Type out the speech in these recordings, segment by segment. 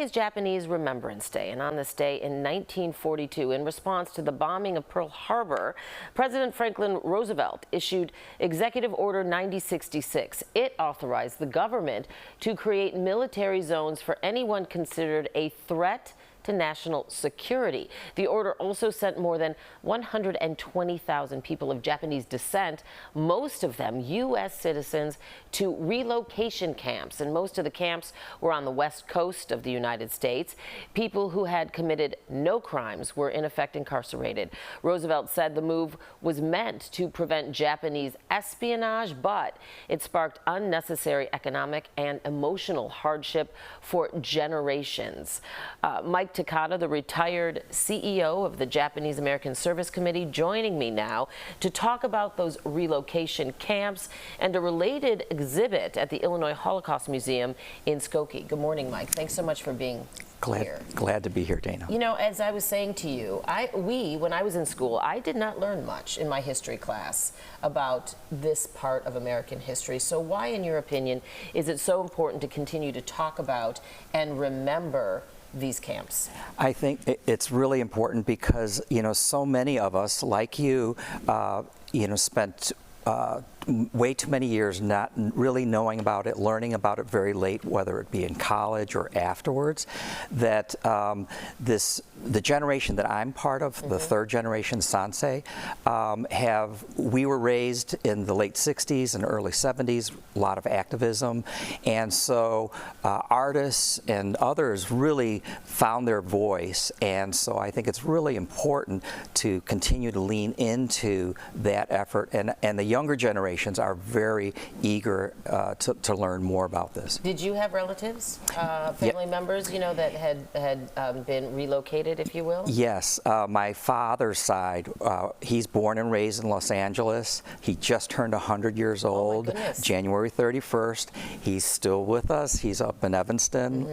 is Japanese Remembrance Day, and on this day in 1942, in response to the bombing of Pearl Harbor, President Franklin Roosevelt issued Executive Order 9066. It authorized the government to create military zones for anyone considered a threat to national security. The order also sent more than 120,000 people of Japanese descent, most of them U.S. citizens, to relocation camps, and most of the camps were on the west coast of the United States. People who had committed no crimes were in effect incarcerated. Roosevelt said the move was meant to prevent Japanese espionage, but it sparked unnecessary economic and emotional hardship for generations. Mike Takada, the retired CEO of the Japanese American Service Committee, joining me now to talk about those relocation camps and a related exhibit at the Illinois Holocaust Museum in Skokie. Good morning, Mike. Thanks so much for being here. Glad to be here, Dana. You know, as I was saying to you, when I was in school, I did not learn much in my history class about this part of American history. So why, in your opinion, is it so important to continue to talk about and remember these camps? I think it's really important because, you know, so many of us, like you, spent way too many years not really knowing about it, learning about it very late, whether it be in college or afterwards, that the generation that I'm part of, the third generation Sansei, we were raised in the late 60s and early 70s, a lot of activism, and so artists and others really found their voice, and so I think it's really important to continue to lean into that effort, and the younger generations are very eager to learn more about this. Did you have relatives, family members, you know, that had been relocated, if you will? Yes, my father's side, he's born and raised in Los Angeles. He just turned 100 years old, oh my goodness, January 31st. He's still with us. He's up in Evanston.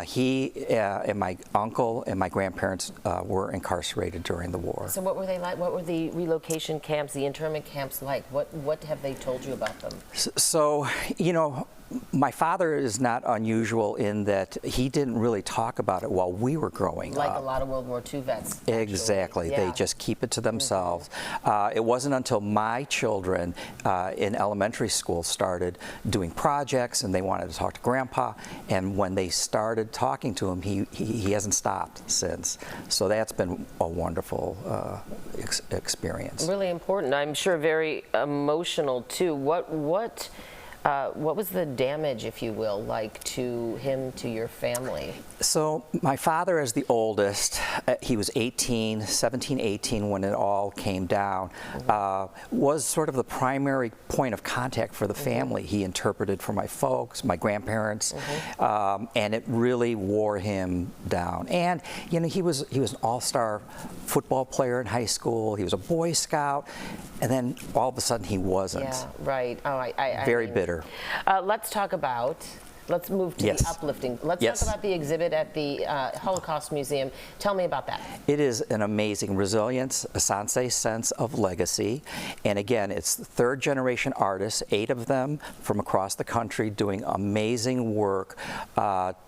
He and my uncle and my grandparents were incarcerated during the war. So what were they like? What were the relocation camps, the internment camps like? What have they told you about them? So, you know, my father is not unusual in that he didn't really talk about it while we were growing up. Like a lot of World War II vets. Actually. Exactly. Yeah. They just keep it to themselves. It wasn't until my children in elementary school started doing projects and they wanted to talk to Grandpa, and when they started talking to him, he hasn't stopped since. So that's been a wonderful experience. Really important. I'm sure very emotional too. What was the damage, if you will, like to him, to your family? So my father, as the oldest, he was 17, 18 when it all came down, was sort of the primary point of contact for the family. He interpreted for my folks, my grandparents, and it really wore him down. And you know, he was an all-star football player in high school. He was a Boy Scout, and then all of a sudden he wasn't. Yeah, right. Oh, I Very mean, bitter. Let's move to the uplifting. Let's talk about the exhibit at the Holocaust Museum. Tell me about that. It is an amazing resilience, a Sansei sense of legacy. And again, it's third generation artists, 8 of them from across the country doing amazing work,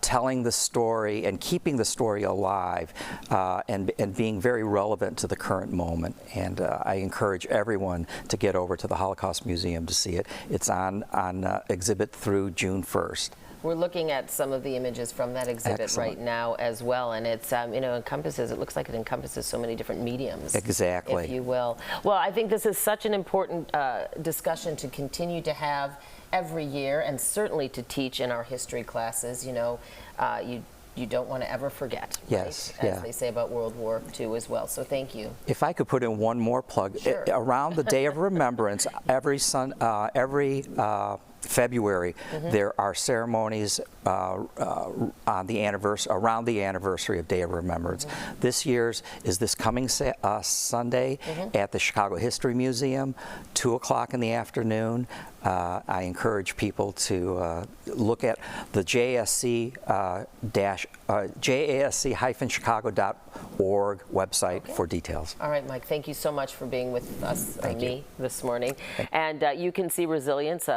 telling the story and keeping the story alive and being very relevant to the current moment. And I encourage everyone to get over to the Holocaust Museum to see it. It's on exhibit through June 1st. We're looking at some of the images from that exhibit right now as well, and it's it looks like it encompasses so many different mediums. Exactly. If you will. Well, I think this is such an important discussion to continue to have every year, and certainly to teach in our history classes. You know, you don't want to ever forget, yes, right? As they say about World War II as well. So thank you. If I could put in one more plug, sure. Around the Day of Remembrance, every February, there are ceremonies around the anniversary of Day of Remembrance. This year's is this coming Sunday at the Chicago History Museum, 2 o'clock in the afternoon. I encourage people to look at the JASC-Chicago.org website for details. All right, Mike, thank you so much for being with us, this morning. And you can see Resilience,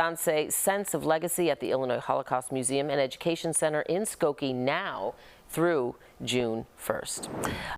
Sansei's sense of legacy at the Illinois Holocaust Museum and Education Center in Skokie now through June 1st.